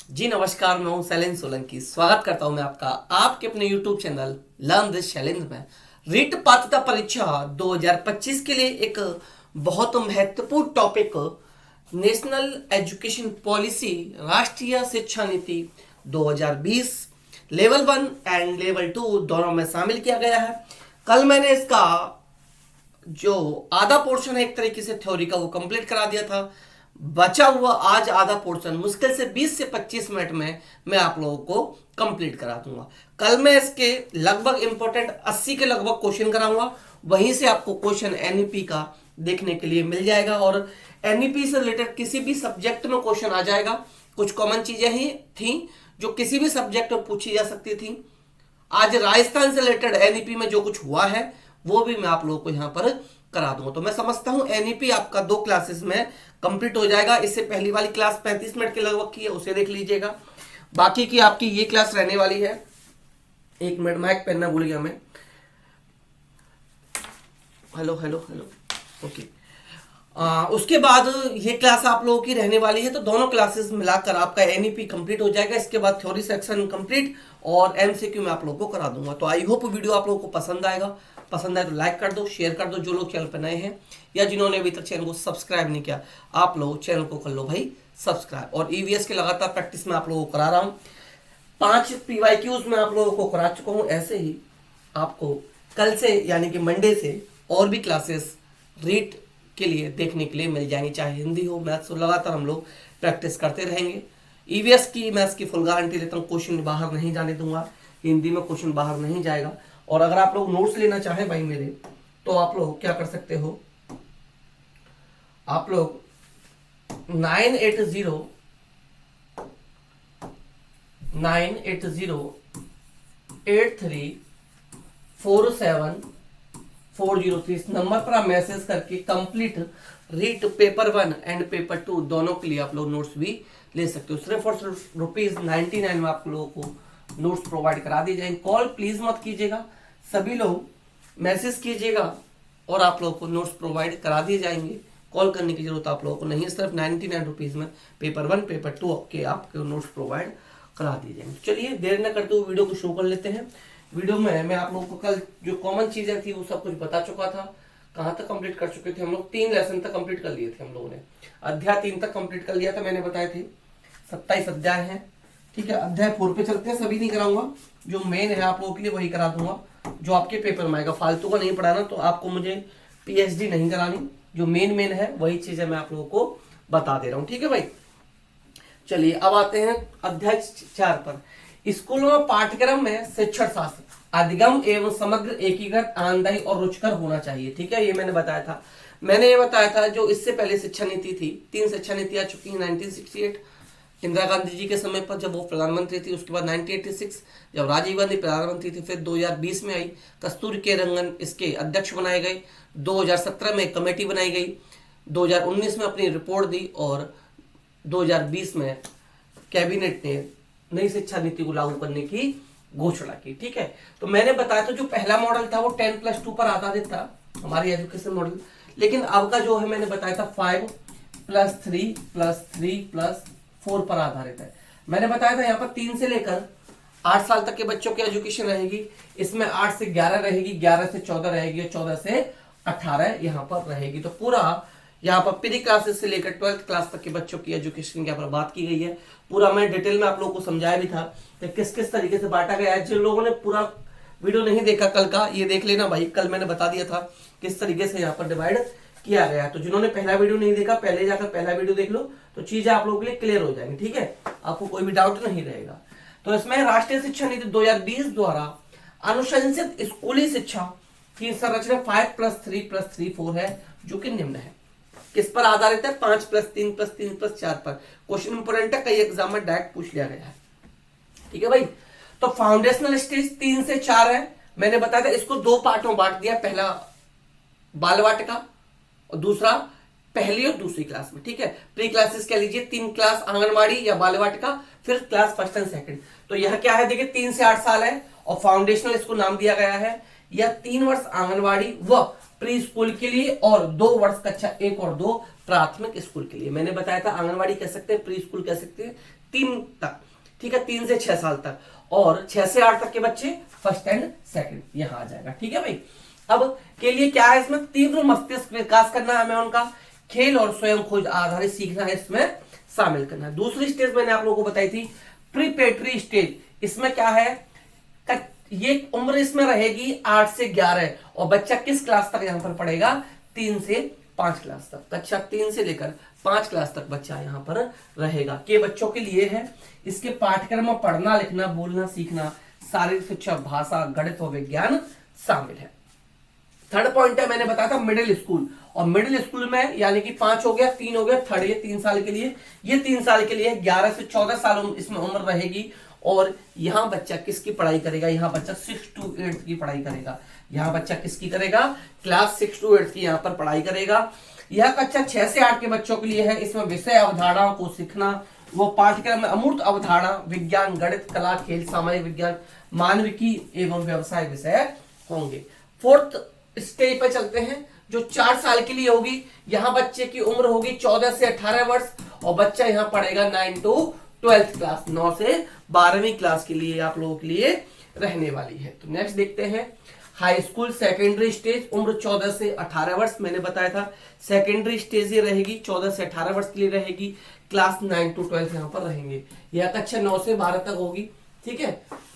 जी नमस्कार, मैं हूं शैलेंद्र सोलंकी। स्वागत करता हूं मैं आपका आपके अपने YouTube channel learn with Shailendra में। रीट पात्रता परीक्षा 2025 के लिए एक बहुत महत्वपूर्ण टॉपिक नेशनल एजुकेशन पॉलिसी राष्ट्रीय शिक्षा नीति 2020 लेवल 1 एंड लेवल 2 दोनों में शामिल किया गया है। कल मैंने इसका जो आधा पोर्शन है एक तरीके से थ्योरी का वो कंप्लीट करा दिया था। बचा हुआ आज आधा पोर्शन मुश्किल से 20 से 25 मिनट में मैं आप लोगों को कंप्लीट करा दूंगा। कल मैं इसके लगभग इंपॉर्टेंट 80 के लगभग क्वेश्चन कराऊंगा। वहीं से आपको क्वेश्चन एनईपी का देखने के लिए मिल जाएगा और एनईपी से रिलेटेड किसी भी सब्जेक्ट में क्वेश्चन आ जाएगा। कुछ कॉमन चीजें ही थी जो किसी भी सब्जेक्ट में पूछी जा सकती थी। आज राजस्थान से रिलेटेड एनईपी में जो कुछ हुआ है वो भी मैं आप लोगों को यहां पर करा दूंगा। तो मैं समझता हूं एनईपी आपका 2 क्लासेस में कंप्लीट हो जाएगा। इससे पहली वाली क्लास 35 मिनट के लगभग की है, उसे देख लीजिएगा। बाकी की आपकी ये क्लास रहने वाली है। एक मिनट, माइक पहनना भूल गया मैं। Hello hello hello, okay. उसके बाद ये क्लास आप लोगों की रहने वाली है, तो दोनों क्लासेस मिलाकर आपका एनईपी कंप्लीट हो जाएगा। इसके बाद थ्योरी सेक्शन कंप्लीट और एमसीक्यू मैं आप लोगों को करा दूंगा। तो आई होप वीडियो आप लोगों को पसंद आएगा। पसंद आए तो लाइक कर दो, शेयर कर दो। जो लोग चैनल पर नए हैं या जिन्होंने अभी तक चैनल को सब्सक्राइब नहीं किया, आप लोग चैनल को कर लो भाई सब्सक्राइब। और ईवीएस की लगातार प्रैक्टिस में आप लोगों को करा रहा हूँ। 5 पीवाईक्यूज में आप लोगों को करा चुका हूँ। ऐसे ही आपको कल से यानी कि मंडे से और भी क्लासेस रीट के लिए देखने के लिए मिल जाएंगे, चाहे हिंदी हो मैथ्स हो। लगातार हम लोग प्रैक्टिस करते रहेंगे। ईवीएस की मैथ्स की फुल गारंटी लेता हूँ, क्वेश्चन बाहर नहीं जाने दूंगा। हिंदी में क्वेश्चन बाहर नहीं जाएगा। और अगर आप लोग नोट्स लेना चाहें भाई मेरे, तो आप लोग क्या कर सकते हो, आप लोग 980 इस नंबर पर आप मैसेज करके complete REET paper 1 and paper 2 दोनों के लिए आप लोग नोट्स भी ले सकते हो। सिर्फ और सिर्फ ₹99 में आप लोगों को नोट्स प्रोवाइड करा दिए जाएंगे। कॉल प्लीज मत कीजिएगा, सभी लोग मैसेज कीजिएगा और आप लोगों को नोट्स प्रोवाइड करा दिए जाएंगे। कॉल करने की जरूरत आप लोगों को नहीं है। सिर्फ ₹99 में पेपर 1 पेपर 2 के आपके नोट्स प्रोवाइड करा दिए जाएंगे। चलिए देर न करते हुए वीडियो को शुरू कर लेते हैं। वीडियो में मैं आप लोगों को कल जो कॉमन चीजें थी वो सब कुछ बता चुका था। कहाँ तक कंप्लीट कर चुके थे हम लोग? 3 लेसन तक कंप्लीट कर लिए थे हम लोगों ने। अध्याय 3 तक कंप्लीट कर लिया था, मैंने बताए थे 27 अध्याय हैं। ठीक है, अध्याय 4 पे चलते हैं। सभी नहीं कराऊंगा, जो मेन है आप लोगों के लिए वही करा दूंगा, जो आपके पेपर में आएगा। फालतू का नहीं पढ़ाना, तो आपको मुझे पीएचडी नहीं करानी। जो मेन मेन है वही चीजें मैं आप लोगों को बता दे रहा हूँ। ठीक है भाई, चलिए अब आते हैं अध्याय 4 पर। स्कूलों में पाठ्यक्रम में शिक्षण शास्त्र अधिगम एवं समग्र एकीकृत आनंददायी और रुचिकर होना चाहिए। ठीक है, ये मैंने बताया था। मैंने ये बताया था जो इससे पहले शिक्षा नीति थी, 3 शिक्षा नीति आ चुकी है। 1968 इंदिरा गांधी जी के समय पर जब वो प्रधानमंत्री थी, उसके बाद 1986 जब राजीव गांधी प्रधानमंत्री थी, फिर 2020 में आई कस्तूरी के रंगन इसके अध्यक्ष बनाए गए। 2017 में कमेटी बनाई गई, 2019 में अपनी रिपोर्ट दी और 2020 में कैबिनेट ने नई शिक्षा नीति को लागू करने की घोषणा की। ठीक है, तो मैंने बताया था जो पहला मॉडल था वो 10+2 पर आधारित था, हमारी एजुकेशन मॉडल। लेकिन अब का जो है मैंने बताया था 5+3+3+4 पर आधारित है। मैंने बताया था यहाँ पर 3 से लेकर 8 साल तक के बच्चों की एजुकेशन रहेगी। इसमें 8 से 11 रहेगी, 11 से 14 रहेगी और 14 से 18 यहाँ पर रहेगी। तो पूरा यहाँ पर प्री क्लासेस से लेकर 12th क्लास तक के बच्चों की एजुकेशन की यहाँ पर बात की गई है। पूरा मैं डिटेल में आप लोगों को समझाया भी था कि किस किस तरीके से बांटा गया है। जिन लोगों ने पूरा वीडियो नहीं देखा कल का, ये देख लेना भाई। कल मैंने बता दिया था किस तरीके से यहाँ पर डिवाइड किया गया है। तो जिन्होंने पहला वीडियो नहीं देखा, पहले जाकर पहला वीडियो देख लो, तो चीजें आप लोगों के लिए क्लियर हो जाएंगी। ठीक है, आपको कोई भी डाउट नहीं रहेगा। तो इसमें राष्ट्रीय शिक्षा नीति 2020 द्वारा अनुशंसित स्कूली शिक्षा की संरचना 5+3+3+4 है, जो कि निम्न है। किस पर आधारित है? 5+3+3+4 पर। क्वेश्चन इंपोर्टेंट है, कई एग्जाम में डायरेक्ट पूछ लिया गया है। ठीक है भाई, तो फाउंडेशनल स्टेज 3 से 4 है। मैंने बताया था इसको 2 पार्टों में बांट दिया, पहला बाल वाटिका और दूसरा पहली और दूसरी क्लास में। ठीक है, प्री क्लासेस कह लीजिए 3 क्लास आंगनबाड़ी या बाल वाटिका, फिर क्लास 1st एंड 2nd। तो यह क्या है, देखिए 3 से 8 साल है और फाउंडेशनल इसको नाम दिया गया है। यह 3 वर्ष आंगनबाड़ी व प्री स्कूल के लिए और 2 वर्ष कक्षा 1 और 2 प्राथमिक स्कूल के लिए। मैंने बताया था आंगनबाड़ी कह सकते हैं, प्री स्कूल कह सकते हैं, 3 तक ठीक है, 3 से 6 साल तक, और 6 से 8 तक के बच्चे फर्स्ट एंड सेकंड, यहां आ जाएगा। ठीक है भाई, अब के लिए क्या है, इसमें तीव्र मस्तिष्क विकास करना है हमें उनका, खेल और स्वयं खोज आधारित सीखना है इसमें शामिल करना है। दूसरी स्टेज मैंने आप लोगों को बताई थी प्रीपेटरी स्टेज, इसमें क्या है, ये उम्र इसमें रहेगी 8 से 11, और बच्चा किस क्लास तक यहां पर पढ़ेगा, 3 से 5 क्लास तक, कक्षा 3 से लेकर 5 क्लास तक बच्चा यहां पर रहेगा, के बच्चों के लिए है। इसके पाठ्यक्रम में पढ़ना लिखना बोलना सीखना, शारीरिक शिक्षा, भाषा, गणित और विज्ञान शामिल है। थर्ड पॉइंट है, मैंने बताया था मिडिल स्कूल, और मिडिल स्कूल में यानी कि 5 हो गया, 3 हो गया, थर्ड ये 3 साल के लिए, ये 3 साल के लिए 11 से 14 साल इसमें उम्र रहेगी, और यहां बच्चा किसकी पढ़ाई करेगा, यहां बच्चा 6 to 8 की पढ़ाई करेगा, यहां बच्चा किसकी करेगा, क्लास 6 to 8 की यहां पर पढ़ाई करेगा। यह कक्षा 6 से 8 के बच्चों के लिए है, इसमें विषय अवधारणाओं को सीखना, वो पाठ्यक्रम में अमूर्त अवधारणा, विज्ञान, गणित, कला, खेल, सामाजिक विज्ञान, मानविकी एवं व्यवसाय विषय होंगे। फोर्थ स्टेज पर चलते हैं, जो 4 साल के लिए होगी, यहां बच्चे की उम्र होगी 14 से 18 वर्ष, और बच्चा यहां पढ़ेगा 9 to 12th क्लास, 9 से 12वीं क्लास के लिए आप लोगों के लिए रहने वाली है। तो नेक्स्ट देखते हैं हाई स्कूल सेकेंडरी स्टेज, उम्र 14 से 18 वर्ष, मैंने बताया था सेकेंडरी स्टेज ये रहेगी 14 से 18 वर्ष के लिए रहेगी, क्लास 9 to 12 यहां पर रहेंगे। यह कक्षा 9 से 12 तक होगी। ठीक है,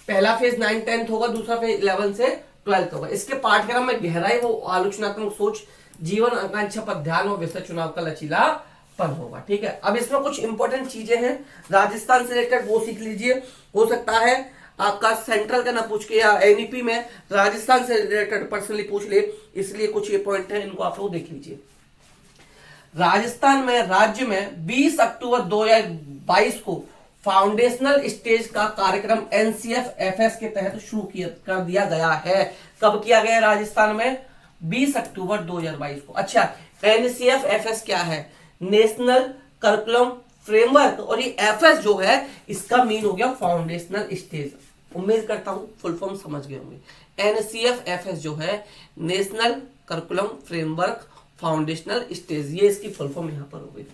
पहला फेज 9 10th होगा, दूसरा फेज 11 से 12th होगा। इसके पाठ्यक्रम में गहराई वो आलोचनात्मक सोच, जीवन आकांक्षा पर ध्यान और विषय चुनाव का लचीलापन होगा। ठीक है, अब इसमें कुछ इंपॉर्टेंट चीजें हैं राजस्थान से रिलेटेड, वो सीख लीजिए। हो सकता है आपका सेंट्रल का ना पूछ के या एनईपी में राजस्थान से रिलेटेड पर्सनली पूछ ले, इसलिए कुछ ये पॉइंट है, इनको आप लोग देख लीजिए। राजस्थान में राज्य में 20 अक्टूबर 2022 को फाउंडेशनल स्टेज का कार्यक्रम NCF-FS के तहत शुरू कर दिया गया है। कब किया गया राजस्थान में, 20 अक्टूबर 2022 को। अच्छा, NCF-FS क्या है, नेशनल करिकुलम फ्रेमवर्क, और ये FS जो है इसका मीन हो गया फाउंडेशनल स्टेज। उम्मीद करता हूं फुल फॉर्म समझ गए होंगे। NCF-FS जो है national curriculum framework foundational stage, ये इसकी फुल फॉर्म यहां पर हो गई।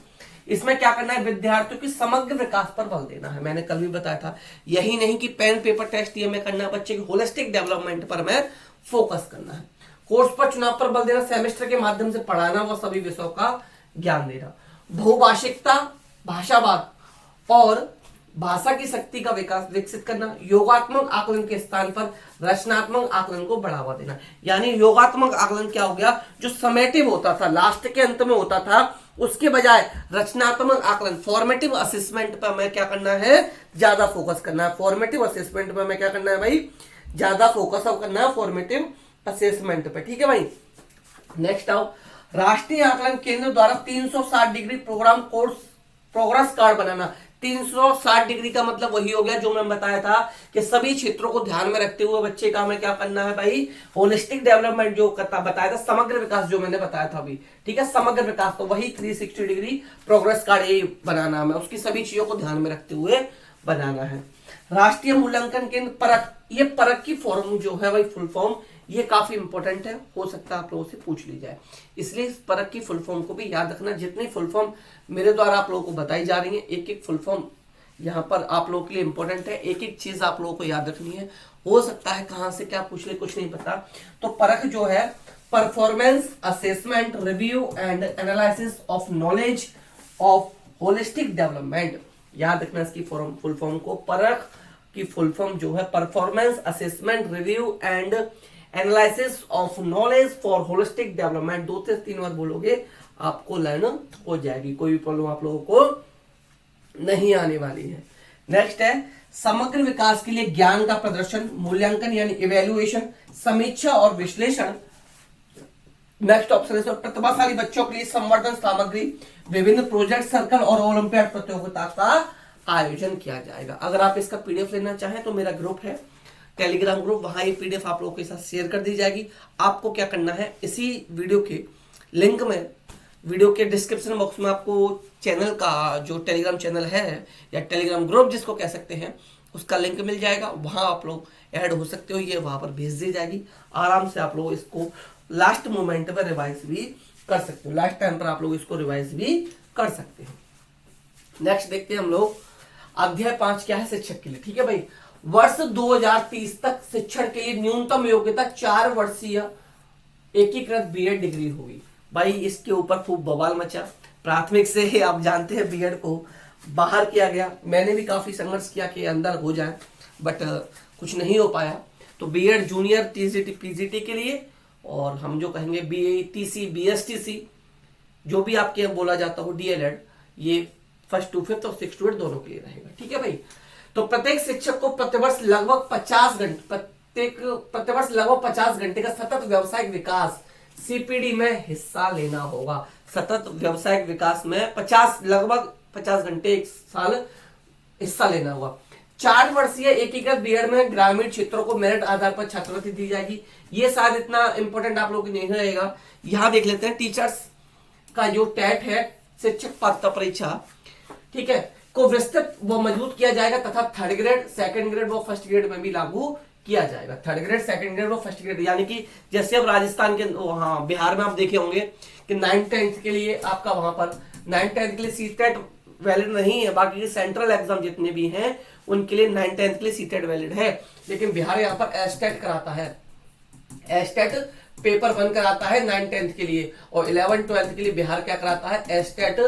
इसमें क्या करना है, विद्यार्थियों की समग्र विकास पर बल देना है। मैंने कल भी बताया था, यही नहीं कि पेन पेपर टेस्ट ये में करना है, बच्चे की होलिस्टिक डेवलपमेंट पर हमें फोकस करना है। कोर्स पर चुनाव पर बल देना, सेमेस्टर के माध्यम से पढ़ाना व सभी विषयों का ज्ञान देना, बहुभाषिकता, भाषावाद और भाषा की शक्ति का विकास विकसित करना, योगात्मक आकलन के स्थान पर रचनात्मक आकलन को बढ़ावा देना। यानी योगात्मक आकलन क्या हो गया, जो समेटिव होता था, लास्ट के अंत में होता था, उसके बजाय रचनात्मक आकलन फॉर्मेटिव असेसमेंट पर हमें क्या करना है, ज्यादा फोकस करना है। फॉर्मेटिव असेसमेंट पर हमें क्या करना है भाई, ज्यादा फोकस अब करना है फॉर्मेटिव असेसमेंट पे। ठीक है भाई, नेक्स्ट आओ, राष्ट्रीय आकलन केंद्र द्वारा 360 degree program course progress card बनाना। 360 डिग्री का मतलब वही हो गया जो मैं बताया था कि सभी क्षेत्रों को ध्यान में रखते हुए बच्चे का हमें क्या करना है भाई, होलिस्टिक डेवलपमेंट जो बताया था, समग्र विकास जो मैंने बताया था अभी। ठीक है, समग्र विकास, तो वही 360 डिग्री प्रोग्रेस कार्ड यही बनाना हमें, उसकी सभी चीजों को ध्यान में रखते हुए बनाना है। राष्ट्रीय मूल्यांकन केंद्र परख, ये परख की फॉर्म जो है भाई फुल फॉर्म, ये काफी इंपॉर्टेंट है, हो सकता है आप लोगों से पूछ ली जाए, इसलिए इस परख की फुल फॉर्म को भी याद रखना। जितनी फुल फॉर्म मेरे द्वारा आप लोगों को बताई जा रही है, एक एक फुल फॉर्म यहाँ पर आप लोगों के लिए इंपॉर्टेंट है, एक एक चीज आप लोगों को याद रखनी है। हो सकता है कहां से क्या पूछ ले, कुछ नहीं पता। तो परख जो है, performance assessment review and analysis of knowledge of holistic development, याद रखना इसकी फुल फॉर्म को। परख की फुल फॉर्म जो है performance assessment review and analysis of knowledge for holistic development. 2 से 3 बार बोलोगे आपको लर्न हो जाएगी, कोई भी प्रॉब्लम आप लोगों को नहीं आने वाली है। नेक्स्ट है समग्र विकास के लिए ज्ञान का प्रदर्शन, मूल्यांकन यानी इवेल्युएशन, समीक्षा और विश्लेषण। नेक्स्ट ऑप्शन है प्रतिभाशाली बच्चों के लिए संवर्धन सामग्री, विभिन्न प्रोजेक्ट सर्कल और ओलंपियाड प्रतियोगिता का आयोजन किया जाएगा। अगर आप इसका पीडीएफ लेना चाहें तो मेरा ग्रुप है टेलीग्राम ग्रुप, वहां ये पीडीएफ आप लोगों के साथ शेयर कर दी जाएगी। आपको क्या करना है, इसी वीडियो के लिंक में, वीडियो के डिस्क्रिप्शन बॉक्स में आपको चैनल का जो टेलीग्राम चैनल है या टेलीग्राम ग्रुप जिसको कह सकते हैं, उसका लिंक मिल जाएगा, वहां आप लोग ऐड हो सकते हो, ये वहां पर भेज दी जाएगी। आराम से आप लोग इसको लास्ट मोमेंट पर रिवाइज भी कर सकते हो, लास्ट टाइम पर आप लोग इसको रिवाइज भी कर सकते हो। नेक्स्ट देखते हैं हम लोग अध्याय 5 क्या है? शिक्षक के लिए। ठीक है भाई, वर्ष 2030 तक शिक्षण के लिए न्यूनतम योग्यता 4 वर्षीय एकीकृत बीएड डिग्री होगी। भाई इसके ऊपर खूब बवाल मचा। प्राथमिक से आप जानते हैं बीएड को बाहर किया गया, मैंने भी काफी संघर्ष किया कि अंदर हो जाए, बट कुछ नहीं हो पाया। तो बीएड जूनियर टीजीटी पीजीटी के लिए, और हम जो कहेंगे बीएटीसी बीएसटीसी जो भी आपके यहाँ बोला जाता हो डीएलएड, ये 1st to 5th और 6th to 8 दोनों के लिए रहेगा। ठीक है भाई, तो प्रत्येक शिक्षक को प्रतिवर्ष लगभग 50 घंटे का सतत व्यवसायिक विकास सीपीडी में हिस्सा लेना होगा। सतत व्यवसायिक विकास में लगभग 50 घंटे एक साल हिस्सा लेना होगा। 4 वर्षीय एकीकृत बीएड में ग्रामीण क्षेत्रों को मेरिट आधार पर छात्रवृत्ति दी जाएगी। ये शायद इतना इंपॉर्टेंट आप लोगों को नहीं रहेगा। यहां देख लेते हैं टीचर्स का जो टेट है, शिक्षक पात्रता परीक्षा, ठीक है, को विस्तृत व मजबूत किया जाएगा तथा 3rd ग्रेड 2nd ग्रेड व 1st ग्रेड में भी लागू किया जाएगा। 3rd ग्रेड 2nd ग्रेड व 1st ग्रेड, यानी कि जैसे अब राजस्थान के वहां बिहार में आप देखे होंगे कि 9th 10th के लिए आपका वहां पर 9th 10th के लिए सीटेट वैलिड नहीं है, बाकी के सेंट्रल एग्जाम जितने भी हैं उनके लिए 9th 10th के लिए सीटेट वैलिड है। लेकिन बिहार यहाँ पर एस्टेट कराता है, एस्टेट पेपर 1 कराता है 9th 10th के लिए, और 11th 12th के लिए बिहार क्या कराता है? एस्टेट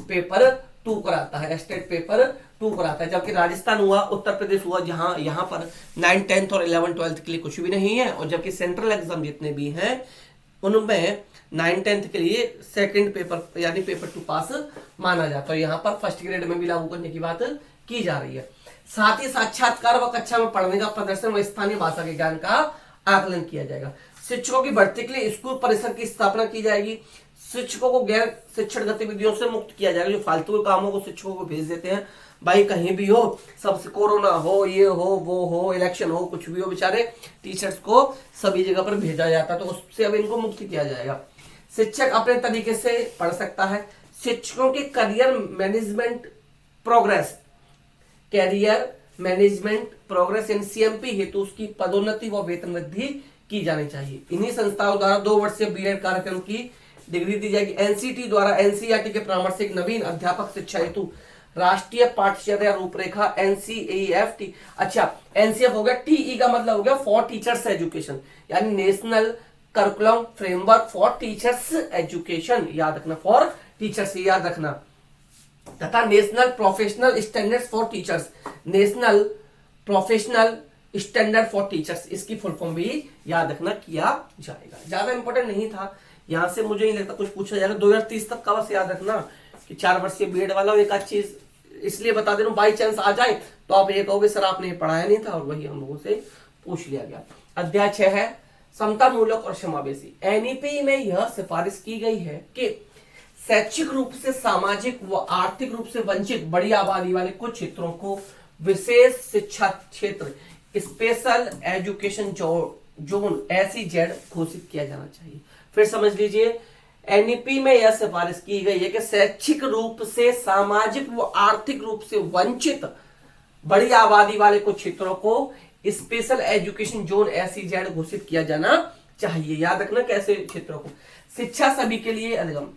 पेपर 2 कराता है, एस्टेट पेपर 2 कराता है। जबकि राजस्थान हुआ, उत्तर प्रदेश हुआ, जहां यहाँ पर 9th 10th और 11th 12th के लिए कुछ भी नहीं है, और जबकि सेंट्रल एग्जाम जितने भी हैं उनमें 9th 10th के लिए 2nd पेपर यानी पेपर 2 पास माना जाता है। यहाँ पर 1st ग्रेड में भी लागू करने की बात की जा रही है। साथ ही साक्षात्कार व कक्षा में पढ़ने का प्रदर्शन व स्थानीय भाषा के ज्ञान का आकलन किया जाएगा। शिक्षकों की भर्ती के लिए स्कूल परिसर की स्थापना की जाएगी। शिक्षकों को गैर शिक्षण गतिविधियों से मुक्त किया जाएगा। जो फालतू के कामों को शिक्षकों को भेज देते हैं, भाई कहीं भी हो, सबसे कोरोना हो, ये हो, वो हो, इलेक्शन हो, कुछ भी हो, बेचारे टीचर्स को सभी जगह पर भेजा जाता है, तो उससे अब इनको मुक्त किया जाएगा। शिक्षक अपने तरीके से पढ़ सकता है। शिक्षकों के career management progress in CMP हेतु उसकी पदोन्नति व वेतन वृद्धि की जानी चाहिए। इन्हीं संस्थाओं द्वारा 2 वर्षीय बीएड कार्यक्रम की डिग्री दी जाएगी। एनसीटी द्वारा एनसीईआरटी के परामर्श से एक नवीन अध्यापक शिक्षा हेतु राष्ट्रीय पाठ्यचर्या रूपरेखा एनसीईएफटी, अच्छा एनसीएफ हो गया, टीई का मतलब हो गया फॉर टीचर्स एजुकेशन, यानी national curriculum framework for teachers education, याद रखना, फॉर टीचर्स याद रखना, तथा national professional standards for teachers, national professional standard for teachers, इसकी फुल फॉर्म भी याद रखना किया जाएगा। ज्यादा इंपॉर्टेंट नहीं था, यहां से मुझे नहीं लगता कुछ पूछा जाएगा। 2030 तक का बस याद रखना कि 4 वर्षीय बीएड वाला। एक अच्छी चीज इसलिए बता दे रहा हूं, बाई चांस आ जाए तो आप ये कहोगे सर आपने पढ़ाया नहीं था, और वही हम लोगों से पूछ लिया गया। अध्याय 6 है समतामूलक और समावेशी। एनईपी में यह सिफारिश की गई है कि शैक्षिक रूप से, सामाजिक व आर्थिक रूप से वंचित बड़ी आबादी वाले कुछ क्षेत्रों को विशेष शिक्षा क्षेत्र स्पेशल एजुकेशन जोन SEZ घोषित किया जाना चाहिए। फिर समझ लीजिए, एनईपी में यह सिफारिश की गई है कि शैक्षिक रूप से, सामाजिक व आर्थिक रूप से वंचित बड़ी आबादी वाले कुछ क्षेत्रों को स्पेशल एजुकेशन जोन SEZ घोषित किया जाना चाहिए। याद रखना कैसे क्षेत्रों को। शिक्षा सभी के लिए अधिगम,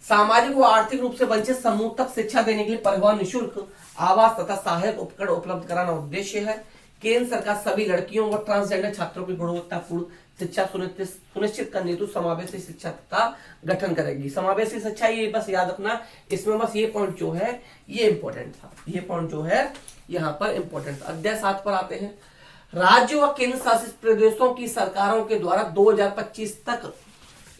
सामाजिक व आर्थिक रूप से वंचित समूह तक शिक्षा देने के लिए परिवहन निःशुल्क, आवास तथा सहायक उपकरण उपलब्ध कराना उद्देश्य है। केंद्र सरकार सभी लड़कियों व ट्रांसजेंडर छात्रों की गुणवत्तापूर्ण शिक्षा सुनिश्चित करने हेतु समावेशी शिक्षा का गठन करेगी। समावेशी शिक्षा, ये बस याद रखना, इसमें बस ये पॉइंट जो है ये इंपॉर्टेंट था, ये पॉइंट जो है यहाँ पर इंपॉर्टेंट। अध्याय 7 पर आते हैं। राज्य व केंद्र शासित प्रदेशों की सरकारों के द्वारा 2025 तक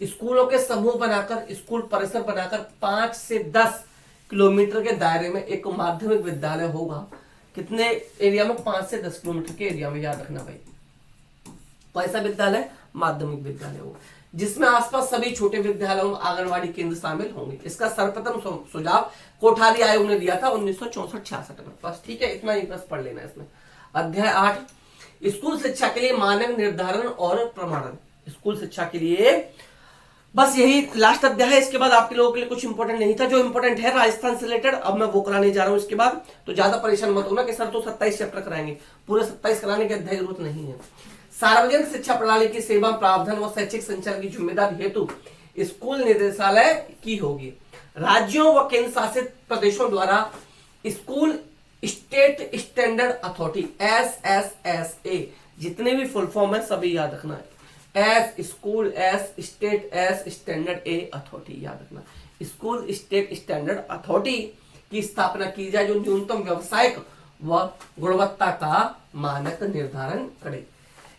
स्कूलों के समूह बनाकर, स्कूल परिसर बनाकर 5 से 10 किलोमीटर के दायरे में एक माध्यमिक विद्यालय होगा। कितने एरिया में? 5 से 10 किलोमीटर के एरिया में, याद रखना भाई। कैसा विद्यालय? माध्यमिक विद्यालय होगा, जिसमें आसपास सभी छोटे विद्यालयों आंगनवाड़ी केंद्र शामिल होंगे। इसका सर्वप्रथम सुझाव कोठारी आयोग ने दिया था 1964-66 में। बस ठीक है, इतना ही बस पढ़ लेना इसमें। अध्याय 8 स्कूल शिक्षा के लिए मानक निर्धारण और प्रमाणन। स्कूल शिक्षा के लिए बस यही लास्ट अध्याय है। इसके बाद आपके लोगों के लिए कुछ इंपॉर्टेंट नहीं था। जो इंपॉर्टेंट है राजस्थान से रिलेटेड, अब मैं वो कराने जा रहा हूं इसके बाद, तो ज्यादा परेशान मत होना कि सर तो 27 चैप्टर कराएंगे। पूरे 27 कराने की अध्याय जरूरत नहीं है। सार्वजनिक शिक्षा प्रणाली की सेवा, प्रावधान व शैक्षिक संचालन की जिम्मेदारी हेतु स्कूल निदेशालय की होगी। राज्यों व केंद्र शासित प्रदेशों द्वारा स्कूल स्टैंडर्ड अथॉरिटी, SSSA, जितने भी फुल फॉर्म है सभी याद रखना है। S school, S state, S standard, A authority, याद रखना। स्कूल स्टेट स्टैंडर्ड अथॉरिटी की स्थापना की जाए जो न्यूनतम व्यावसायिक व गुणवत्ता का मानक निर्धारण करे।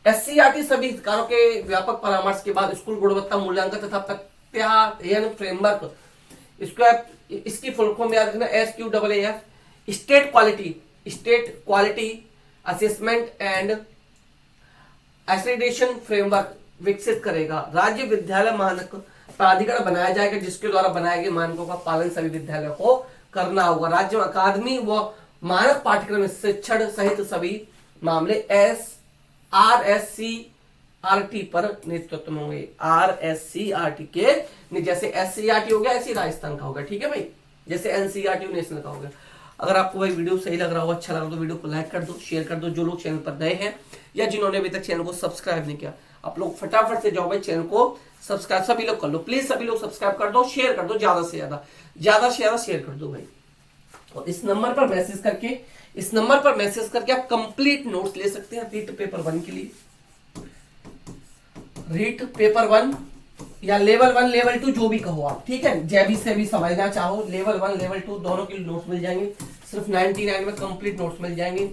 SCERT सभी हितधारकों के व्यापक परामर्श के बाद स्कूल गुणवत्ता मूल्यांकन तथा प्रत्यायन फ्रेमवर्क, इसकी फुल फॉर्म याद रखना, SQAAF, state quality assessment and accreditation framework विकसित करेगा। राज्य विद्यालय मानक प्राधिकरण बनाया जाएगा जिसके द्वारा बनाए गए मानकों का पालन सभी विद्यालयों को करना होगा। राज्य अकादमी व मानक पाठ्यक्रम शिक्षण सहित सभी मामले RSCRT पर नेतृत्व में होंगे। RSCRT के, जैसे SCERT हो गया ऐसे राजस्थान का होगा, ठीक है भाई, जैसे NCERT नेशनल का हो गया। अगर आपको भाई वीडियो सही लग रहा हो, अच्छा लग रहा हो, तो वीडियो को लाइक कर दो, शेयर कर दो। जो लोग चैनल पर नए हैं या जिन्होंने अभी तक चैनल को सब्सक्राइब नहीं किया, आप लोग फटाफट से जाओ भाई चैनल को सब्सक्राइब, सभी लोग कर लो प्लीज, सभी लोग सब्सक्राइब कर दो, शेयर कर दो, ज्यादा से ज्यादा शेयर कर दो भाई। और इस नंबर पर मैसेज करके आप कंप्लीट नोट्स ले सकते हैं रीट पेपर 1 के लिए। रीट पेपर 1 या लेवल 1 लेवल 2 जो भी कहो आप, ठीक है, जैबी से भी समझना चाहो, लेवल 1 लेवल 2 दोनों के नोट्स मिल जाएंगे। सिर्फ 99 में कंप्लीट नोट्स मिल जाएंगे।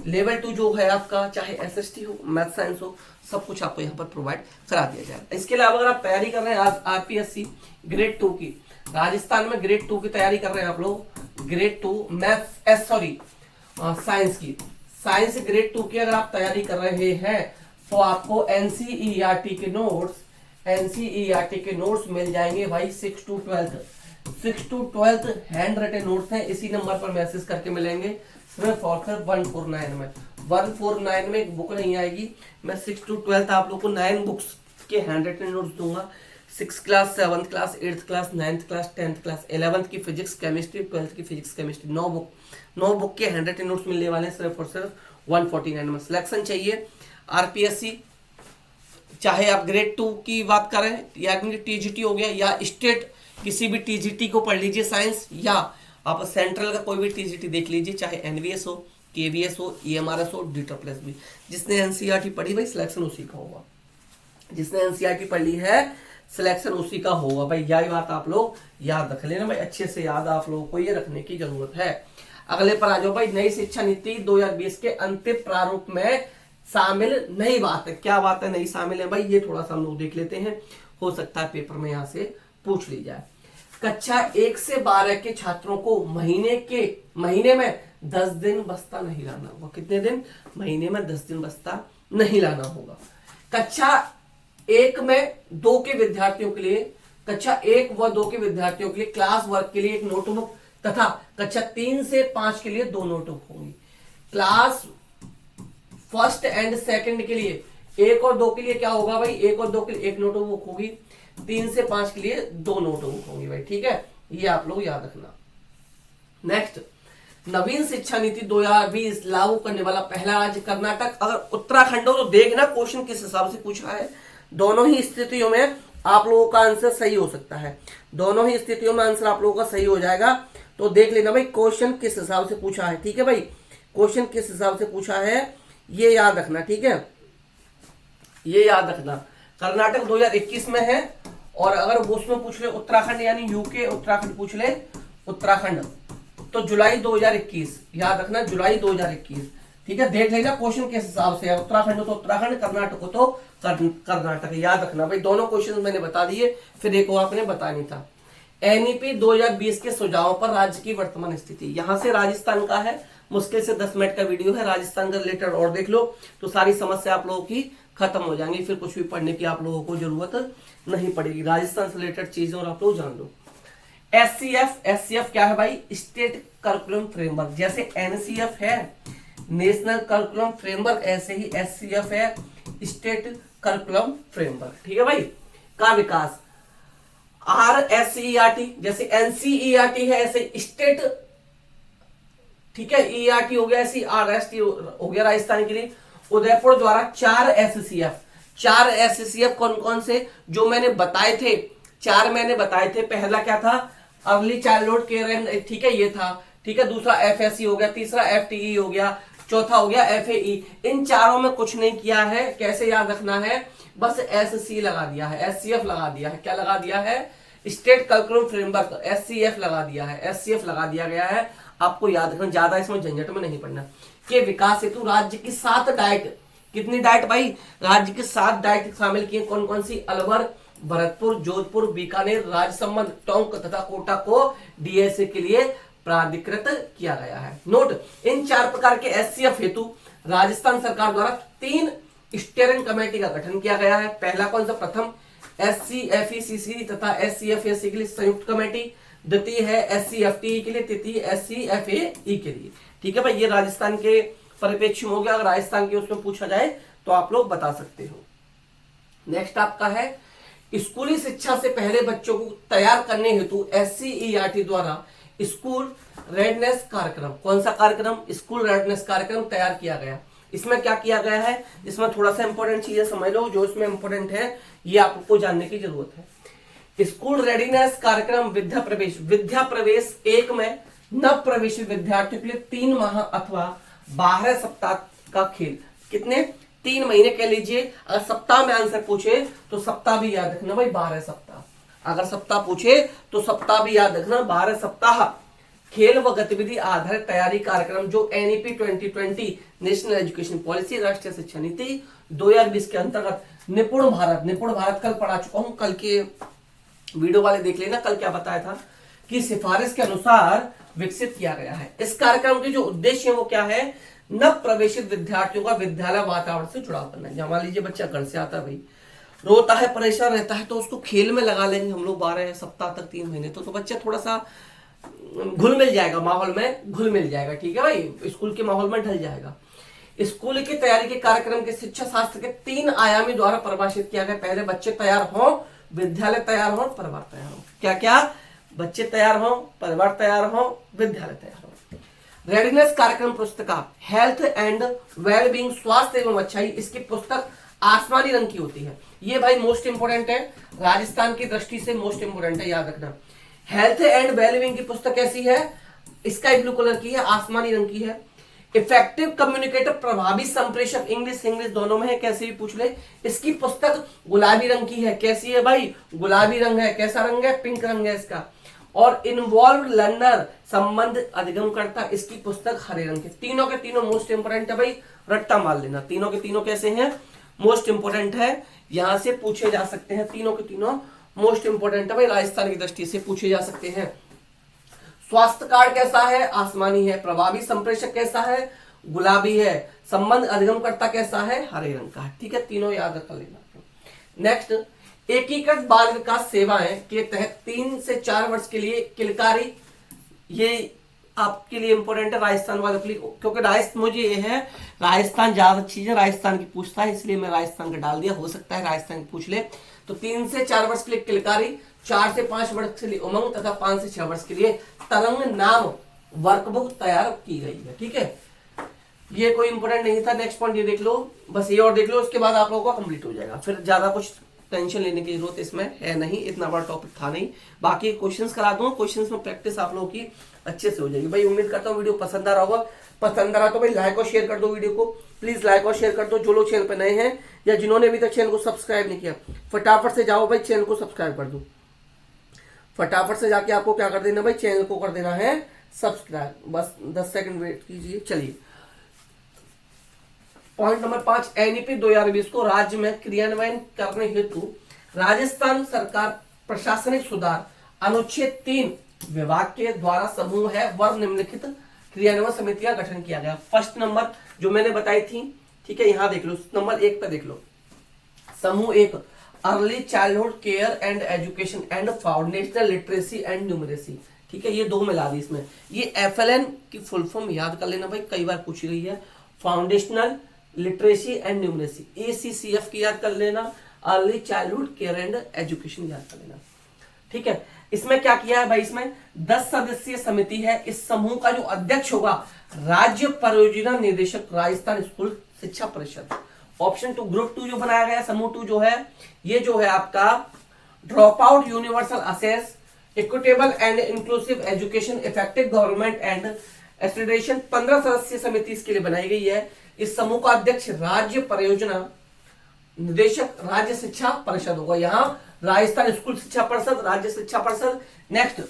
लेवल 2 जो है आपका, चाहे SST हो, मैथ साइंस हो, सब कुछ आपको यहाँ पर प्रोवाइड करा दिया जाएगा। इसके अलावा अगर आप तैयारी कर रहे हैं RPSC ग्रेड 2 की, राजस्थान में ग्रेड 2 की तैयारी कर रहे हैं आप लोग, ग्रेड 2 मैथ साइंस की, साइंस ग्रेड 2 की अगर आप तैयारी कर रहे हैं तो आपको NCERT के नोट्स मिल जाएंगे भाई 6 to 12 हैंड रिटन नोट्स हैं। इसी नंबर पर मैसेज करके मिलेंगे सिर्फ और सिर्फ 149 में। 149 में एक बुक नहीं आएगी, मैं 6 to 12 आप लोग को 9 बुक्स के हैंड रिटन नोट्स दूंगा। 6th class, 7th class, 8th class, 9th class, 10th class, 11th की फिजिक्स केमिस्ट्री, 12th की फिजिक्स केमिस्ट्री, 9 बुक के हैंड रिटन नोट्स मिलने वाले हैं सिर्फ और सिर्फ 149 में। सिलेक्शन चाहिए RPSC, चाहे आप ग्रेड 2 की बात करें या TGT हो गया या स्टेट किसी भी TGT को पढ़ लीजिए साइंस, या आप सेंट्रल का कोई भी TGT देख लीजिए, चाहे NVS हो, KVS हो, EMRS हो, DEET भी। जिसने NCERT पढ़ी भाई सिलेक्शन उसी का होगा, जिसने NCERT पढ़ ली है सिलेक्शन उसी का होगा भाई। यही बात आप लोग याद रख लेना भाई, अच्छे से याद आप लोगों को ये रखने की जरूरत है। अगले पर आ जाओ भाई, नई शिक्षा नीति 2020 के अंतिम प्रारूप में शामिल नई बात है। क्या बात है नई शामिल है भाई, ये थोड़ा सा हम लोग देख लेते हैं, हो सकता है पेपर में यहाँ से पूछ ली जाए। कक्षा 1 से 12 के छात्रों को महीने में 10 दिन बस्ता नहीं लाना होगा। कितने दिन? महीने में 10 दिन बस्ता नहीं लाना होगा। कक्षा 1 में 2 के विद्यार्थियों के लिए, कक्षा 1 व 2 के विद्यार्थियों के लिए क्लास वर्क के लिए एक नोटबुक तथा कक्षा 3 से 5 के लिए 2 नोटबुक होंगी। क्लास 1st एंड 2nd के लिए 1 और 2 के लिए क्या होगा भाई, 1 और 2 के लिए 1 नोटबुक होगी, 3 से 5 के लिए 2 नोटबुक होंगी भाई, ठीक है, ये आप लोग याद रखना। नेक्स्ट, नवीन शिक्षा नीति 2020 लागू करने वाला पहला राज्य कर्नाटक। अगर उत्तराखंड हो तो देखना क्वेश्चन किस हिसाब से पूछा है। दोनों ही स्थितियों में आप लोगों का आंसर सही हो सकता है, दोनों ही स्थितियों में आंसर आप लोगों का सही हो जाएगा। तो देख लेना भाई क्वेश्चन किस हिसाब से पूछा है, ठीक है भाई, क्वेश्चन किस हिसाब से पूछा है ये याद रखना, ठीक है, ये याद रखना। कर्नाटक 2021 में है, और अगर वो उसमें पूछ ले उत्तराखंड यानी यूके उत्तराखंड पूछ ले उत्तराखंड तो जुलाई 2021, याद रखना जुलाई 2021, ठीक है। देख लेना क्वेश्चन किस हिसाब से है, उत्तराखंड हो तो उत्तराखंड, कर्नाटक हो तो कर्नाटक, याद रखना भाई। दोनों क्वेश्चन मैंने बता दिए, फिर एक और आपने बताया नहीं था। NEP 2020 के सुझावों पर राज्य की वर्तमान स्थिति, यहां से राजस्थान का है, मुश्किल से 10 मिनट का वीडियो है, राजस्थान का रिलेटेड और देख लो तो सारी समस्या आप लोगों की खत्म हो जाएंगी, फिर कुछ भी पढ़ने की आप लोगों को जरूरत नहीं पड़ेगी। राजस्थान से रिलेटेड चीजें और आप लोग जान लो। SCF क्या है भाई, स्टेट करिकुलम फ्रेमवर्क। जैसे NCF है नेशनल करिकुलम फ्रेमवर्क, ऐसे ही SCF है स्टेट करिकुलम फ्रेमवर्क, ठीक है भाई, का विकास। RSCERT जैसे NCERT है ऐसे स्टेट, ठीक है, ERT हो गया, ऐसी RST हो गया राजस्थान के लिए। उदयपुर द्वारा 4 SCF कौन कौन से जो मैंने बताए थे, 4 मैंने बताए थे। पहला क्या था, अर्ली चाइल्डहुड केयर एंड, ठीक है, ये था। ठीक है, दूसरा FSE हो गया, तीसरा FTE हो गया, चौथा हो गया FAE। इन चारों में कुछ नहीं किया है, कैसे याद रखना है, बस SC लगा दिया है, SCF लगा दिया है, क्या लगा दिया है, स्टेट करिकुलम फ्रेमवर्क, SCF लगा दिया है, SCF लगा दिया गया है। आपको याद रखना, ज्यादा इसमें झंझट में नहीं पड़ना। के विकास हेतु राज्य की 7 डाइट, कितनी डाइट भाई, राज्य के 7 डाइट शामिल किए, कौन कौन सी, अलवर, भरतपुर, जोधपुर, बीकानेर, राजसमंद, टोंक तथा कोटा को DSA के लिए प्राधिकृत किया गया है। नोट, इन 4 प्रकार के SCF हेतु राजस्थान सरकार द्वारा 3 स्टीयरिंग कमेटी का गठन किया गया है। पहला कौन सा, प्रथम SCFECC तथा SCFAC के लिए संयुक्त कमेटी, द्वितीय है SCFTE के लिए, तृतीय SCFAE के लिए। ठीक है भाई, ये राजस्थान के परिप्रेक्ष्य में हो गया, अगर राजस्थान के उसमें पूछा जाए तो आप लोग बता सकते हो। नेक्स्ट आपका है स्कूली शिक्षा से पहले बच्चों को तैयार करने हेतु SCERT द्वारा स्कूल रेडनेस कार्यक्रम, कौन सा कार्यक्रम, स्कूल रेडनेस कार्यक्रम तैयार किया गया। इसमें क्या किया गया है, इसमें थोड़ा सा इंपॉर्टेंट चीजें समझ लो, जो इसमें इंपॉर्टेंट है ये आपको जानने की जरूरत है। स्कूल रेडीनेस कार्यक्रम विद्या प्रवेश 1 में नव प्रवेशित विद्यार्थियों के लिए 3 माह अथवा 12 सप्ताह का खेल, कितने, 3 महीने कह लीजिए। अगर सप्ताह में आंसर पूछे तो सप्ताह भी याद रखना भाई, 12 सप्ताह। अगर सप्ताह पूछे तो सप्ताह भी याद रखना, 12 सप्ताह खेल व गतिविधि आधारित तैयारी कार्यक्रम, जो NEP 2020 नेशनल एजुकेशन पॉलिसी, राष्ट्रीय शिक्षा नीति 2020 के अंतर्गत निपुण भारत कल पढ़ा चुका हूं, कल के वीडियो वाले देख लेना, कल क्या बताया था कि सिफारिश के अनुसार विकसित किया गया है। इस कार्यक्रम के जो उद्देश्य है वो क्या है, नव प्रवेशित विद्यार्थियों का विद्यालय वातावरण से जुड़ाव करना है। मान लीजिए बच्चा घर से आता है भाई, रोता है, परेशान रहता है, तो उसको खेल में लगा लेंगे हम लोग 12 सप्ताह तक, 3 महीने, तो बच्चा थोड़ा सा घुल मिल जाएगा, माहौल में घुल मिल जाएगा। ठीक है भाई, स्कूल के माहौल में ढल जाएगा। स्कूल की तैयारी के कार्यक्रम के शिक्षा शास्त्र के 3 आयामी द्वारा परिभाषित किया गया। पहले बच्चे तैयार हो, विद्यालय तैयार हो, परिवार तैयार हो। क्या क्या, बच्चे तैयार हो, परिवार तैयार हो, विद्यालय तैयार हो। रेडीनेस कार्यक्रम पुस्तिका हेल्थ एंड वेलबींग, स्वास्थ्य एवं अच्छाई, इसकी पुस्तक आसमानी रंग की होती है। ये भाई मोस्ट इंपोर्टेंट है, राजस्थान की दृष्टि से मोस्ट इंपोर्टेंट है, याद रखना। हेल्थ एंड वेलबींग की पुस्तक कैसी है, स्काई ब्लू कलर की है, आसमानी रंग की है। इफेक्टिव कम्युनिकेटर, प्रभावी संप्रेषक, इंग्लिश दोनों में है, कैसे भी पूछ ले। इसकी पुस्तक गुलाबी रंग की है, कैसी है भाई, गुलाबी रंग है। कैसा रंग है, पिंक रंग है इसका। और इन्वॉल्व लर्नर, संबंध अधिगम करता, इसकी पुस्तक हरे रंग की। तीनों के तीनों मोस्ट इंपोर्टेंट है भाई, रट्टा मार लेना। तीनों के तीनों कैसे हैं, मोस्ट इंपोर्टेंट है, यहां से पूछे जा सकते हैं। तीनों के तीनों मोस्ट इंपोर्टेंट है भाई, राजस्थान की दृष्टि से पूछे जा सकते हैं। स्वास्थ्य कार्ड कैसा है, आसमानी है। प्रभावी संप्रेषक कैसा है, गुलाबी है। संबंध अधिगमकर्ता कैसा है, हरे रंग का है। ठीक है, तीनों याद रख लेना। नेक्स्ट, एकीकृत बाल विकास सेवाएं के तहत 3 से 4 वर्ष के लिए किलकारी, ये आपके लिए इंपॉर्टेंट है राजस्थान वालों के लिए, क्योंकि राजस्थान मुझे ये है, राजस्थान ज्यादा चीजें राजस्थान की पूछता है, इसलिए मैं राजस्थान का डाल दिया। हो सकता है राजस्थान की पूछ ले। तो 3 से 4 वर्ष के लिए किलकारी, 4 से 5 वर्ष के लिए उमंग तथा 5 से 6 वर्ष के लिए तरंग नाम वर्कबुक तैयार की गई है। ठीक है, ये कोई इंपोर्टेंट नहीं था। नेक्स्ट पॉइंट ये देख लो, बस ये और देख लो, उसके बाद आप लोगों का कंप्लीट हो जाएगा। फिर ज्यादा कुछ टेंशन लेने की जरूरत इसमें है नहीं, इतना बड़ा टॉपिक था नहीं। बाकी क्वेश्चंस करा दूंगा, क्वेश्चंस में प्रैक्टिस आप लोगों की अच्छे से हो जाएगी। भाई उम्मीद करता हूँ वीडियो पसंद आ रहा होगा। पसंद आ रहा तो भाई लाइक और शेयर कर दो वीडियो को, प्लीज लाइक और शेयर कर दो। जो लोग चैनल पे नए हैं या जिन्होंने अभी तक चैनल को सब्सक्राइब नहीं किया, फटाफट से जाओ भाई चैनल को सब्सक्राइब कर दो। फटाफट से जाके आपको क्या कर देना भाई, चैनल को कर देना है सब्सक्राइब। बस 10 सेकंड वेट कीजिए। चलिए पॉइंट नंबर 5, NEP 2020 को राज्य में क्रियान्वयन करने हेतु राजस्थान सरकार प्रशासनिक सुधार अनुच्छेद 3 विभाग के द्वारा समूह है वर्ग निम्नलिखित क्रियान्वयन समिति का गठन किया गया। फर्स्ट नंबर जो मैंने बताई थी, ठीक है, यहां देख लो, नंबर 1 पे देख लो। समूह 1 early childhood care and education and foundational literacy and numeracy. ठीक है, ये 2 मिला दी इसमें। ये FLN की फुल फॉर्म याद कर लेना भाई, कई बार पूछी गई है। Foundational literacy and numeracy, ACCF की याद कर लेना, early childhood care and education याद कर लेना। ठीक है, इसमें क्या किया है भाई, इसमें 10 सदस्यीय समिति है। इस समूह का जो अध्यक्ष होगा राज्य परियोजना निदेशक, राजस्थान स्कूल शिक्षा परिषद। ऑप्शन 2 ग्रुप 2 जो बनाया गया समूह 2 जो है, ये जो है आपका drop out universal access equitable and inclusive education, effective government and accreditation. 15 सदस्यीय समिति इसके लिए बनाई गई है। इस समूह का अध्यक्ष राज्य परियोजना निदेशक राज्य शिक्षा परिषद होगा। यहाँ राजस्थान स्कूल शिक्षा परिषद, राज्य शिक्षा परिषद। नेक्स्ट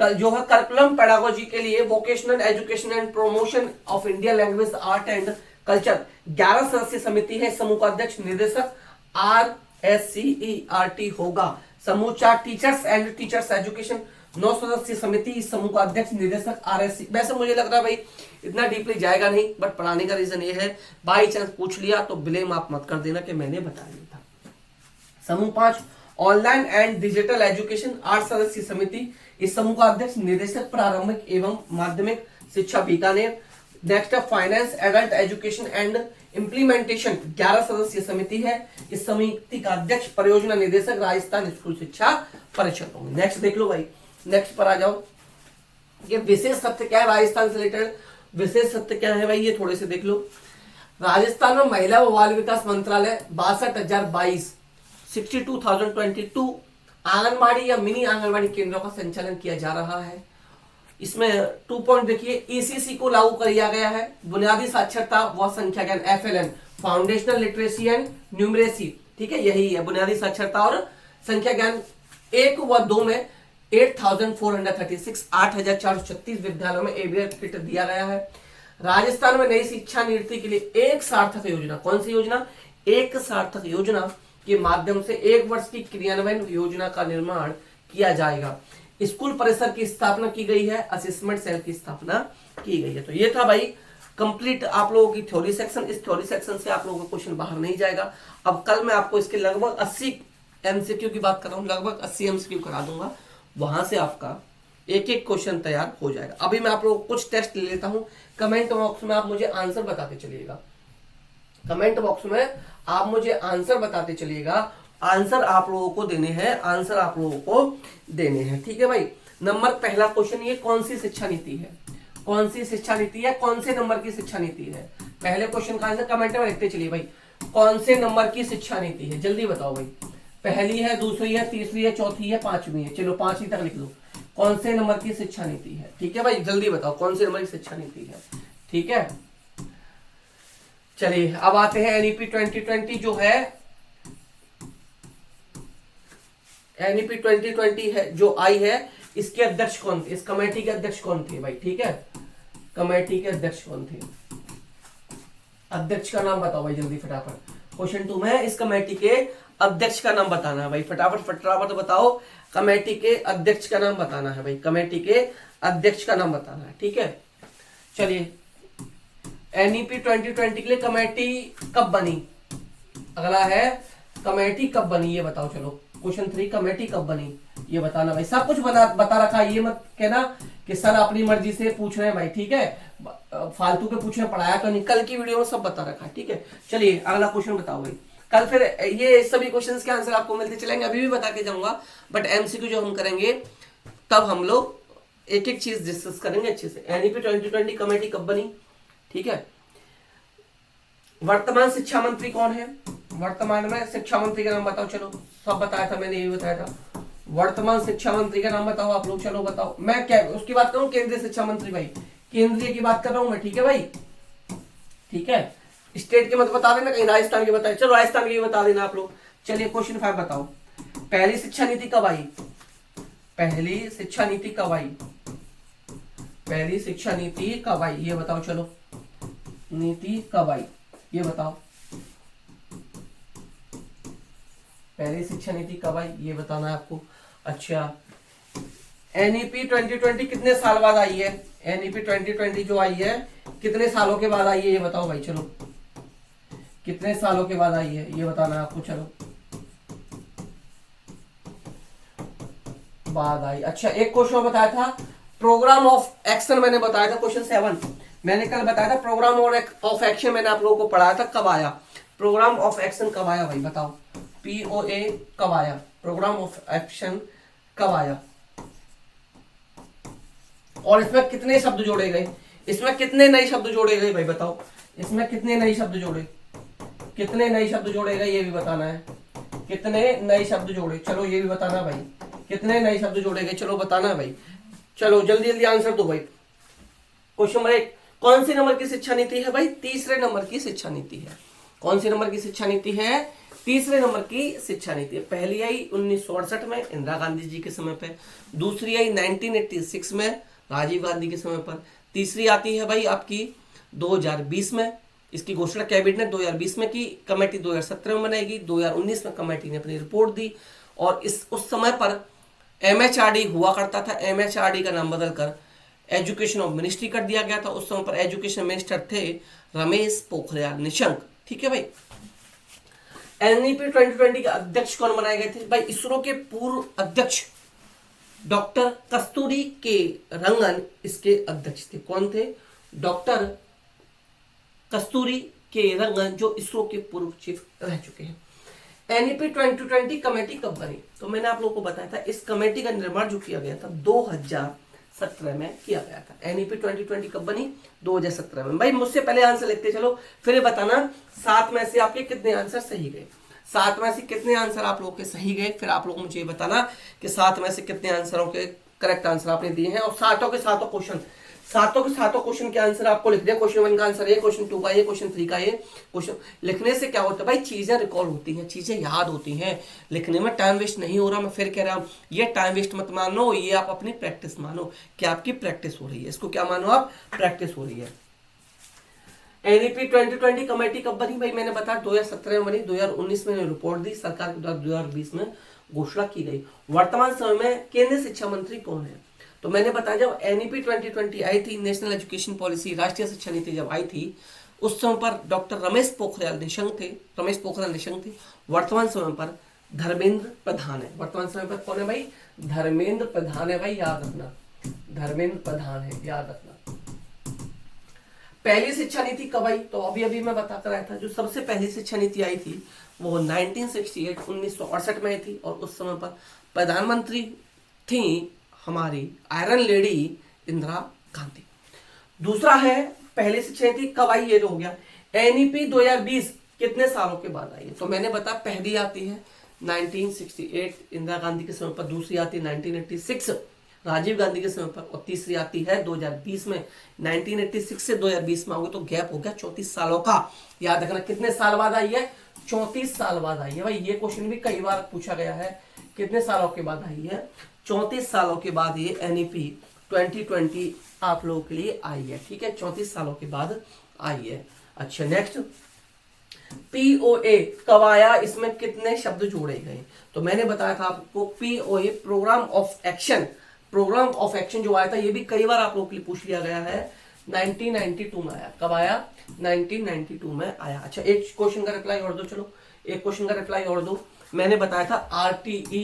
जो है करिकुलम पेडागोजी के लिए vocational education and promotion of India language art and culture. 11 सदस्यीय समिति है। समूह का अध्यक्ष निदेशक RSCERT होगा। समूह 4 टीचर्स एंड टीचर्स एजुकेशन। 9 सदस्यीय समिति। इस समूह का अध्यक्ष निदेशक RSC। वैसे मुझे लग रहा है भाई इतना डीपली जाएगा नहीं, बट पढ़ाने का रीजन ये है बाई चांस पूछ लिया तो ब्लेम आप मत कर देना कि मैंने बता दिया था। समूह 5 ऑनलाइन एंड डिजिटल एजुकेशन। 8 सदस्यीय समिति। इस समूह का अध्यक्ष निदेशक प्रारंभिक एवं माध्यमिक शिक्षा Bikaner. Next finance adult education and implementation. 11 सदस्यीय समिति है। इस समिति का अध्यक्ष परियोजना निदेशक राजस्थान स्कूल शिक्षा परिषद होंगे। नेक्स्ट देख लो भाई, नेक्स्ट पर आ जाओ। ये विशेष सत्य क्या है राजस्थान से रिलेटेड? विशेष सत्य क्या है भाई, ये थोड़े से देख लो। राजस्थान में महिला व बाल विकास मंत्रालय 62,022 62,022 आंगनबाड़ी या मिनी आंगनबाड़ी केंद्रों का संचालन किया जा रहा है। इसमें 2 पॉइंट देखिए, ECC को लागू किया गया है। बुनियादी साक्षरता व संख्या ज्ञान FLN, foundational literacy and numeracy, ठीक है, यही है बुनियादी साक्षरता और संख्या ज्ञान। 1 व 2 में 8,436 8,436 विद्यालयों में ABR किट दिया गया है। राजस्थान में नई शिक्षा नीति के लिए एक सार्थक योजना, कौन सी योजना? एक सार्थक योजना के माध्यम से 1 वर्ष की क्रियान्वयन योजना का निर्माण किया जाएगा। स्कूल परिसर की स्थापना की गई है। असेसमेंट सेल की स्थापना की गई है। तो ये था भाई कंप्लीट आप लोगों की थ्योरी सेक्शन। इस थ्योरी सेक्शन से आप लोगों का क्वेश्चन बाहर नहीं जाएगा। अब कल मैं आपको इसके लगभग 80 MCQ की बात कर रहा हूँ, लगभग 80 MCQ करा दूंगा। वहां से आपका एक एक क्वेश्चन तैयार हो जाएगा। अभी मैं आप लोगों को कुछ टेस्ट ले लेता हूं। कमेंट बॉक्स में आप मुझे आंसर बताते चलिएगा। कमेंट बॉक्स में आप मुझे आंसर बताते चलिएगा। आंसर आप लोगों को देने हैं, आंसर आप लोगों को देने हैं, ठीक है भाई। नंबर पहला क्वेश्चन, ये कौन सी शिक्षा नीति है? कौन सी शिक्षा नीति है? कौन से नंबर की शिक्षा नीति है? पहले क्वेश्चन का आंसर कमेंट में लिखते चलिए भाई। कौन से नंबर की शिक्षा नीति है? जल्दी बताओ भाई। पहली है, दूसरी है, तीसरी है, चौथी है, 5वीं है? चलो 5वीं तक लिख लो। कौन से नंबर की शिक्षा नीति है? ठीक है भाई, जल्दी बताओ कौन से नंबर की शिक्षा नीति है। ठीक है, चलिए अब आते हैं NEP 2020 जो है, NEP 2020 है जो आई है, इसके अध्यक्ष कौन थे? इस कमेटी के अध्यक्ष कौन थे भाई? ठीक है, कमेटी के अध्यक्ष कौन थे? अध्यक्ष का नाम बताओ भाई जल्दी फटाफट। क्वेश्चन 2 में इस कमेटी के अध्यक्ष का नाम बताना है भाई, फटाफट फटाफट बताओ। कमेटी के अध्यक्ष का नाम बताना है भाई, कमेटी के अध्यक्ष का नाम बताना है। ठीक है, चलिए NEP 2020 के लिए कमेटी कब बनी? अगला है कमेटी कब बनी, ये बताओ। चलो क्वेश्चन 3, कमेटी कब बनी ये बताना भाई। सब कुछ बता रखा है, ये मत कहना कि सर अपनी मर्जी से पूछ रहे हैं भाई। ठीक है, फालतू के पूछ रहे हैं, पढ़ाया तो नहीं। कल की वीडियो में सब बता रखा है। ठीक है, चलिए अगला क्वेश्चन बताओ भाई। कल फिर ये सभी क्वेश्चंस के आंसर आपको मिलते चलेंगे, अभी भी बता के जाऊंगा, बट MCQ जो हम करेंगे तब हम लोग एक एक चीज डिस्कस करेंगे अच्छे से। NEP 2020 कमेटी कब बनी? ठीक है, वर्तमान शिक्षा मंत्री कौन है? वर्तमान में शिक्षा मंत्री का नाम बताओ। चलो सब बताया था मैंने, यही बताया था। वर्तमान शिक्षा मंत्री का नाम बताओ आप लोग। चलो बताओ। मैं क्या उसकी बात करूं? केंद्रीय शिक्षा मंत्री भाई, केंद्रीय की बात कर रहा हूं मैं। ठीक है भाई, ठीक है, स्टेट के मत बता देना, कहीं राजस्थान के बताए। चलो राजस्थान के बता देना आप लोग। चलिए क्वेश्चन 5 बताओ। पहली शिक्षा नीति कब आई? पहली शिक्षा नीति कब आई? पहली शिक्षा नीति कब आई ये बताओ। चलो नीति कब आई ये बताओ। पहली शिक्षा नीति कब आई ये बताना है आपको। अच्छा, NEP 2020 कितने साल बाद आई है? NEP 2020 जो आई है कितने सालों के बाद आई है ये बताओ भाई। चलो कितने सालों के बाद आई है ये बताना है आपको। चलो बाद आई। अच्छा, एक क्वेश्चन बताया था प्रोग्राम ऑफ एक्शन, मैंने बताया था क्वेश्चन 7 मैंने कल बताया था। प्रोग्राम ऑफ एक्शन मैंने आप लोगों को पढ़ाया था, कब आया? प्रोग्राम ऑफ एक्शन कब आया भाई बताओ। POA कब आया? प्रोग्राम ऑफ एक्शन कब आया? और इसमें कितने शब्द जोड़े गए? इसमें कितने नए शब्द जोड़े गए भाई बताओ। इसमें कितने नए शब्द जोड़े, कितने नए शब्द जोड़े गए ये भी बताना है। कितने नए शब्द जोड़े, चलो ये भी बताना भाई। कितने नए शब्द जोड़े गए, चलो बताना है भाई। चलो जल्दी जल्दी आंसर दो भाई। क्वेश्चन नंबर 1, कौन सी नंबर की शिक्षा नीति है भाई? तीसरे नंबर की शिक्षा नीति है। कौन सी नंबर की शिक्षा नीति है? तीसरे नंबर की शिक्षा नीति है। पहली आई 1968 में इंदिरा गांधी जी के समय पे, दूसरी आई 1986 में राजीव गांधी के समय पर, तीसरी आती है भाई आपकी 2020 में। इसकी घोषणा कैबिनेट ने 2020 में की, कमेटी 2017 में बनाएगी, 2019 में कमेटी ने अपनी रिपोर्ट दी। और उस समय पर MHRD हुआ करता था, MHRD का नाम बदलकर एजुकेशन ऑफ मिनिस्ट्री कर दिया गया था। उस समय पर एजुकेशन मिनिस्टर थे रमेश पोखरियाल निशंक। ठीक है भाई। NEP 2020 के अध्यक्ष कौन बनाए गए थे भाई? इसरो के पूर्व अध्यक्ष डॉक्टर कस्तूरी के रंगन इसके अध्यक्ष थे। कौन थे? डॉक्टर कस्तूरी के रंगन, जो इसरो के पूर्व चीफ रह चुके हैं। NEP 2020 कमेटी कब बनी? तो मैंने आप लोगों को बताया था, इस कमेटी का निर्माण जो किया गया था 2017 में किया गया था। NEP 2020 कब बनी? 2017 में। भाई मुझसे पहले आंसर लिखते चलो, फिर बताना 7 में से आपके कितने आंसर सही गए। 7 में से कितने आंसर आप लोगों के सही गए, फिर आप लोग मुझे बताना कि 7 में से कितने आंसरों के करेक्ट आंसर आपने दिए हैं। और सातों के सातों क्वेश्चन के आंसर आपको लिख दिया। क्वेश्चन 1 का आंसर ये, क्वेश्चन 2 का ये, क्वेश्चन 3 का ये। क्वेश्चन लिखने से क्या होता है भाई? चीजें रिकॉल होती हैं, चीजें याद होती हैं, लिखने में टाइम वेस्ट नहीं हो रहा। मैं फिर कह रहा हूँ, ये टाइम वेस्ट मत मानो, ये आप अपनी प्रैक्टिस मानो कि आपकी प्रैक्टिस हो रही है। इसको क्या मानो आप? प्रैक्टिस हो रही है। NEP 2020 कमेटी कब बनी भाई? मैंने बताया 2017 में बनी, 2019 में रिपोर्ट दी, सरकार के द्वारा 2020 में घोषणा की गई। वर्तमान समय में केंद्रीय शिक्षा मंत्री कौन है? तो मैंने बताया जब NEP 2020 आई थी, नेशनल एजुकेशन पॉलिसी, राष्ट्रीय शिक्षा नीति जब आई थी, उस समय पर डॉक्टर रमेश पोखरियाल निशंक थे। वर्तमान समय पर धर्मेंद्र प्रधान है। वर्तमान समय पर कौन है भाई? धर्मेंद्र प्रधान है भाई, याद रखना, धर्मेंद्र प्रधान है, याद रखना। पहली शिक्षा नीति कब आई? तो अभी मैं बता कर आया था, जो सबसे पहली शिक्षा नीति आई थी वो 1968 में आई थी। और उस समय पर प्रधानमंत्री थी हमारी आयरन लेडी इंदिरा गांधी। दूसरा है पहली शिक्षा नीति कब आई, ये तो हो गया। NEP 2020 कितने सालों के बाद आई है? तो मैंने बताया पहली आती है 1968 इंदिरा गांधी के समय पर, दूसरी आती है 1986 राजीव गांधी के समय पर, और तीसरी आती है 2020 में। 1986 से 2020 में आओगे तो गैप हो गया 34 सालों का। याद रखना कितने साल बाद आई है? 34 साल बाद आई है भाई। ये क्वेश्चन भी कई बार पूछा गया है, कितने सालों के बाद आई है? 34 सालों के बाद ये NEP 2020 आप लोगों के लिए आई है। ठीक है, 34 सालों के बाद आई है। अच्छा नेक्स्ट, POA कब आया? इसमें कितने शब्द जोड़े गए? तो मैंने बताया था आपको POA प्रोग्राम ऑफ एक्शन जो आया था, ये भी कई बार आप लोगों के लिए पूछ लिया गया है। 1992 में आया। कब आया? 1992 में आया। अच्छा एक क्वेश्चन का रिप्लाई और दो, चलो एक क्वेश्चन का रिप्लाई और दो। मैंने बताया था RTE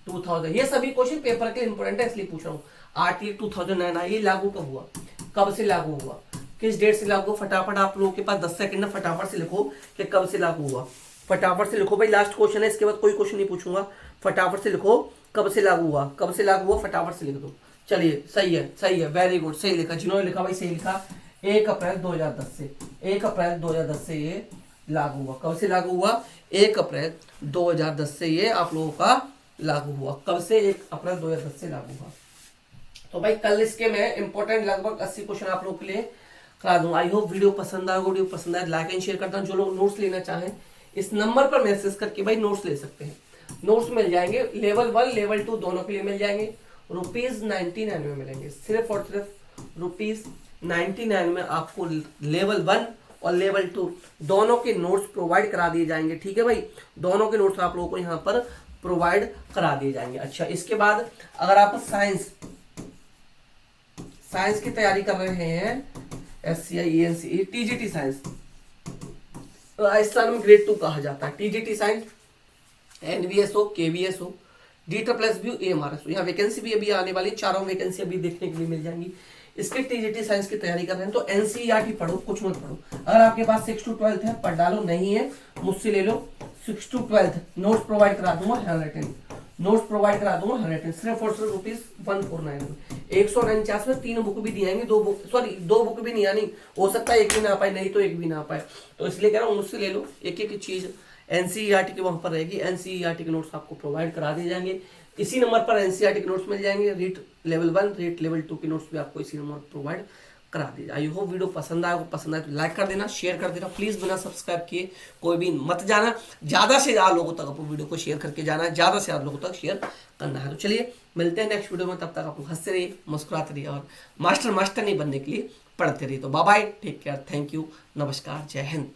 2000, ये सभी क्वेश्चन पेपर के इंपोर्टेंट है इसलिए पूछ रहा हूँ। RTE 2009 आया, ये लागू कब हुआ? कब से लागू हुआ? किस डेट से लागू? फटाफट आप लोगों के पास 10 सेकंड है, फटाफट से लिखो कि कब से लागू हुआ। फटाफट से लिखो भाई, लास्ट क्वेश्चन है, इसके बाद कोई क्वेश्चन नहीं पूछूंगा। फटाफट से लिखो कब से लागू हुआ, कब से लागू हुआ, फटाफट से लिख दो। चलिए सही है, वेरी गुड, सही लिखा। जिन्होंने लिखा भाई सही लिखा। 1 अप्रैल 2010 से, 1 अप्रैल 2010 से ये लागू हुआ। कब से लागू हुआ? 1 अप्रैल 2010 से ये आप लोगों का लागू हुआ। कब से? 1 अप्रैल 2010 से लागू हुआ। तो भाई कल इसके मैं इंपॉर्टेंट लगभग 80 क्वेश्चन आप लोगों के लिए करा दूंगा। आई होप वीडियो पसंद आएगा। वीडियो पसंद आए लाइक एंड शेयर करता हूँ। जो लोग नोट्स लेना चाहें इस नंबर पर मैसेज करके भाई नोट्स ले सकते हैं। नोट्स मिल जाएंगे, लेवल 1 लेवल 2 दोनों के लिए मिल जाएंगे। ₹99 में मिलेंगे, सिर्फ और सिर्फ ₹99 में आपको लेवल 1 और लेवल 2 दोनों के नोट्स प्रोवाइड करा दिए जाएंगे। ठीक है भाई, दोनों के नोट्स आप लोगों को यहाँ पर प्रोवाइड करा दिए जाएंगे। अच्छा इसके बाद अगर आप साइंस की तैयारी कर रहे हैं, SCI ENCE TGT science, Rajasthan में ग्रेड 2 कहा जाता है। TGT साइंस NVS हो, KVS हो, DSSB AMRS हो। यहाँ वैकेंसी भी अभी आने वाली, चारों वैकेंसी अभी देखने के लिए मिल जाएंगी। इसके TGT साइंस की तैयारी कर रहे हैं तो NCERT पढ़ो, कुछ मत पढ़ो। अगर आपके पास 6 to 12 है पढ़ डालो, नहीं है मुझसे ले लो। 6 to 12 नोट्स प्रोवाइड करा दूंगा, हैंडराइटिंग नोट्स प्रोवाइड करा दूंगा, हैंडराइटिंग सिर्फ और सिर्फ ₹149 में। 149 में 3 बुक भी दी जाएंगी, 2 बुक भी नहीं आनी, हो सकता है एक भी ना आ पाए, नहीं तो एक भी ना आ पाए। तो इसलिए कह रहा हूँ मुझसे ले लो, एक एक चीज एनसीईआरटी की वहां पर रहेगी, एनसीईआरटी के नोट्स आपको प्रोवाइड करा दिए जाएंगे। इसी नंबर पर एनसीईआरटी के नोट्स मिल जाएंगे। रीट लेवल 1, रीट लेवल 2 के नोट्स भी आपको इसी नंबर पर प्रोवाइड करा दीजिए। आई होप वीडियो पसंद आए, पसंद आए तो लाइक कर देना, शेयर कर देना, प्लीज बिना सब्सक्राइब किए कोई भी मत जाना। ज्यादा से ज्यादा लोगों तक अपने वीडियो को शेयर करके जाना है, ज्यादा से ज्यादा लोगों तक शेयर करना है। तो चलिए मिलते हैं नेक्स्ट वीडियो में, तब तक आप हंसते रहिए, मुस्कुराते रहिए और मास्टर नहीं बनने के लिए पढ़ते रहिए। तो bye bye, take care, thank you, नमस्कार, जय हिंद।